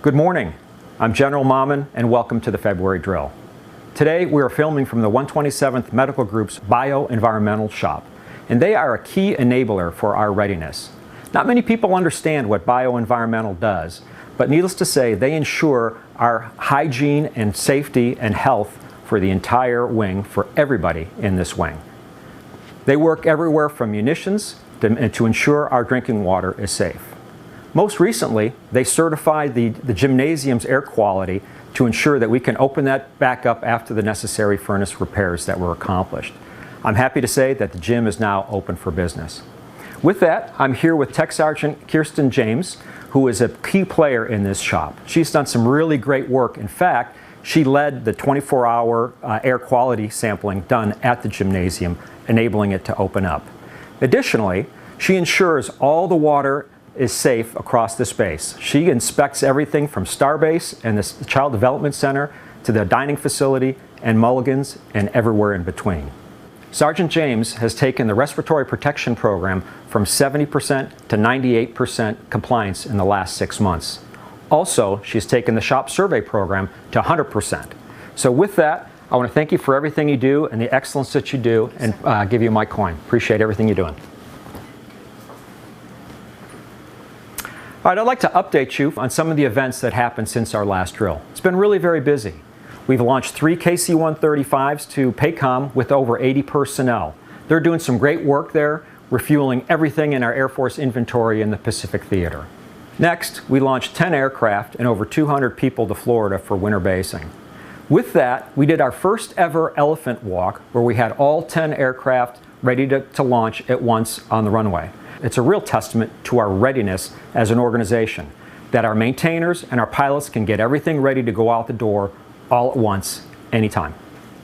Good morning. I'm General Mammen, and welcome to the February drill. Today we are filming from the 127th Medical Group's Bioenvironmental Shop, and they are a key enabler for our readiness. Not many people understand what bioenvironmental does, but needless to say, they ensure our hygiene and safety and health for the entire wing, for everybody in this wing. They work everywhere from munitions to ensure our drinking water is safe. Most recently, they certified the gymnasium's air quality to ensure that we can open that back up after the necessary furnace repairs that were accomplished. I'm happy to say that the gym is now open for business. With that, I'm here with Tech Sergeant Kirsten James, who is a key player in this shop. She's done some really great work. In fact, she led the 24-hour air quality sampling done at the gymnasium, enabling it to open up. Additionally, she ensures all the water is safe across the space. She inspects everything from Starbase and the Child Development Center to the dining facility and Mulligan's and everywhere in between. Sergeant James has taken the respiratory protection program from 70% to 98% compliance in the last 6 months. Also, she's taken the shop survey program to 100%. So with that, I want to thank you for everything you do and the excellence that you do, and give you my coin. Appreciate everything you're doing. All right, I'd like to update you on some of the events that happened since our last drill. It's been really very busy. We've launched 3 KC-135s to PACOM with over 80 personnel. They're doing some great work there, refueling everything in our Air Force inventory in the Pacific Theater. Next, we launched 10 aircraft and over 200 people to Florida for winter basing. With that, we did our first ever elephant walk where we had all 10 aircraft ready to launch at once on the runway. It's a real testament to our readiness as an organization, that our maintainers and our pilots can get everything ready to go out the door all at once, anytime.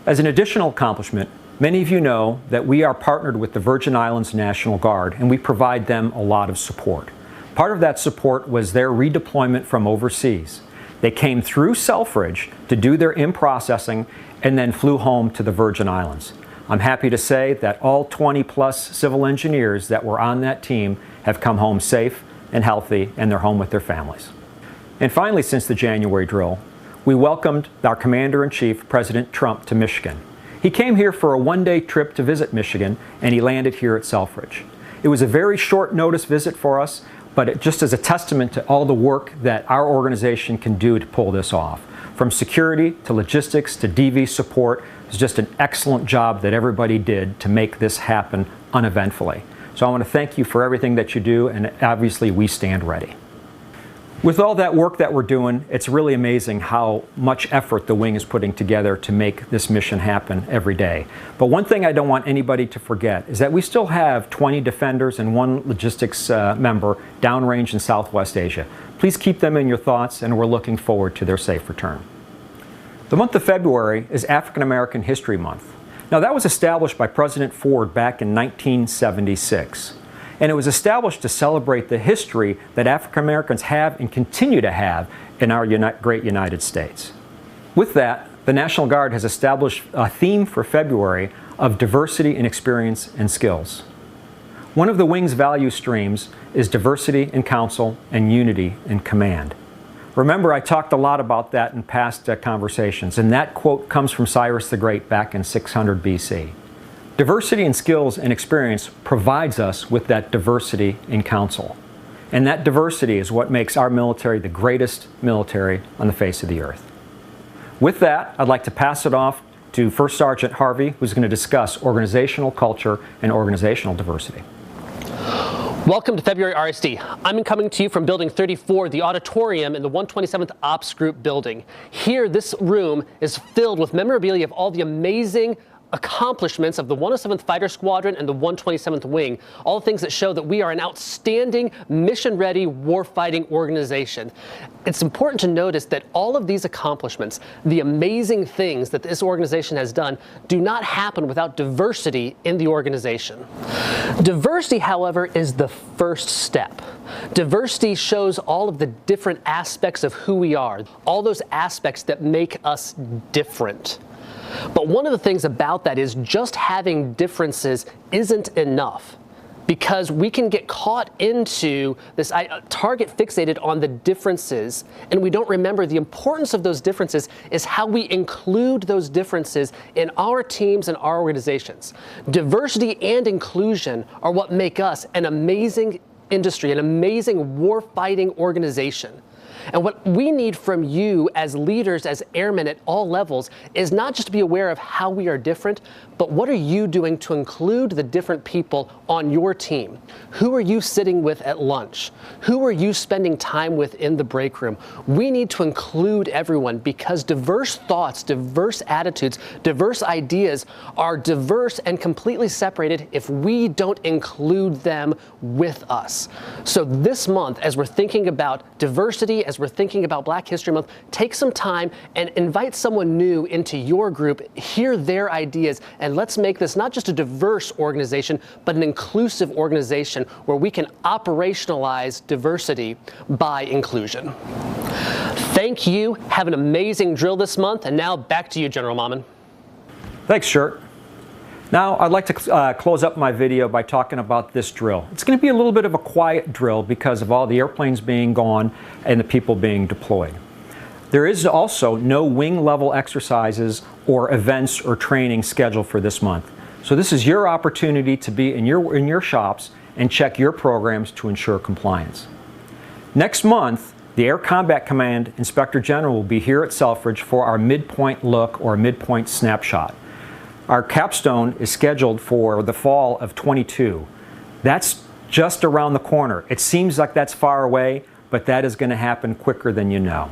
As an additional accomplishment, many of you know that we are partnered with the Virgin Islands National Guard, and we provide them a lot of support. Part of that support was their redeployment from overseas. They came through Selfridge to do their in-processing and then flew home to the Virgin Islands. I'm happy to say that all 20-plus civil engineers that were on that team have come home safe and healthy, and they're home with their families. And finally, since the January drill, we welcomed our Commander-in-Chief, President Trump, to Michigan. He came here for a one-day trip to visit Michigan, and he landed here at Selfridge. It was a very short notice visit for us, but it just as a testament to all the work that our organization can do to pull this off. From security to logistics to DV support, it's just an excellent job that everybody did to make this happen uneventfully. So I want to thank you for everything that you do, and obviously we stand ready. With all that work that we're doing, it's really amazing how much effort the wing is putting together to make this mission happen every day. But one thing I don't want anybody to forget is that we still have 20 defenders and 1 logistics member downrange in Southwest Asia. Please keep them in your thoughts, and we're looking forward to their safe return. The month of February is African American History Month. Now, that was established by President Ford back in 1976. And it was established to celebrate the history that African Americans have and continue to have in our great United States. With that, the National Guard has established a theme for February of diversity in experience and skills. One of the wing's value streams is diversity in council and unity in command. Remember, I talked a lot about that in past conversations, and that quote comes from Cyrus the Great back in 600 BC. Diversity in skills and experience provides us with that diversity in counsel. And that diversity is what makes our military the greatest military on the face of the earth. With that, I'd like to pass it off to First Sergeant Harvey, who's going to discuss organizational culture and organizational diversity. Welcome to February RSD. I'm coming to you from Building 34, the auditorium in the 127th Ops Group building. Here, this room is filled with memorabilia of all the amazing accomplishments of the 107th Fighter Squadron and the 127th Wing, all things that show that we are an outstanding, mission-ready, warfighting organization. It's important to notice that all of these accomplishments, the amazing things that this organization has done, do not happen without diversity in the organization. Diversity, however, is the first step. Diversity shows all of the different aspects of who we are, all those aspects that make us different. But one of the things about that is just having differences isn't enough. because we can get caught into this target fixated on the differences, and we don't remember the importance of those differences is how we include those differences in our teams and our organizations. Diversity and inclusion are what make us an amazing industry, an amazing war-fighting organization. And what we need from you as leaders, as airmen at all levels, is not just to be aware of how we are different, but what are you doing to include the different people on your team? Who are you sitting with at lunch? Who are you spending time with in the break room? We need to include everyone, because diverse thoughts, diverse attitudes, diverse ideas are diverse and completely separated if we don't include them with us. So this month, as we're thinking about diversity, as we're thinking about Black History Month, take some time and invite someone new into your group, hear their ideas, and let's make this not just a diverse organization, but an inclusive organization where we can operationalize diversity by inclusion. Thank you. Have an amazing drill this month. And now back to you, General Mammen. Thanks, Shirt. Now, I'd like to close up my video by talking about this drill. It's going to be a little bit of a quiet drill because of all the airplanes being gone and the people being deployed. There is also no wing level exercises or events or training scheduled for this month. So this is your opportunity to be in your shops and check your programs to ensure compliance. Next month, the Air Combat Command Inspector General will be here at Selfridge for our midpoint look or midpoint snapshot. Our capstone is scheduled for the fall of 22. That's just around the corner. It seems like that's far away, but that is going to happen quicker than you know.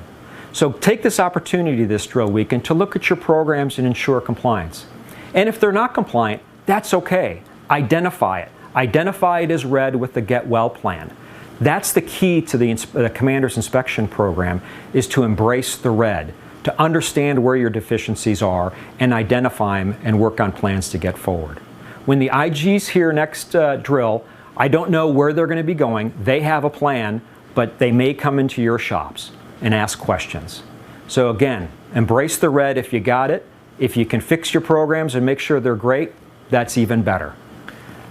So take this opportunity this drill weekend to look at your programs and ensure compliance. And if they're not compliant, that's okay. Identify it. Identify it as red with the Get Well plan. That's the key to the Commander's Inspection Program, is to embrace the red, to understand where your deficiencies are and identify them and work on plans to get forward. When the IG's here next drill, I don't know where they're going to be going. They have a plan, but they may come into your shops and ask questions. So again, embrace the red if you got it. If you can fix your programs and make sure they're great, that's even better.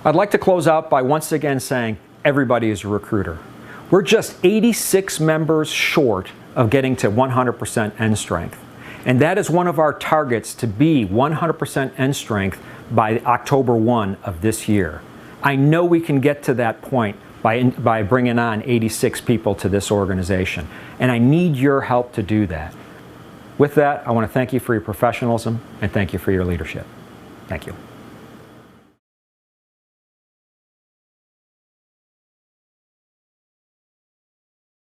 I'd like to close out by once again saying everybody is a recruiter. We're just 86 members short of getting to 100% end strength. And that is one of our targets, to be 100% end strength by October 1 of this year. I know we can get to that point by bringing on 86 people to this organization. And I need your help to do that. With that, I want to thank you for your professionalism and thank you for your leadership. Thank you.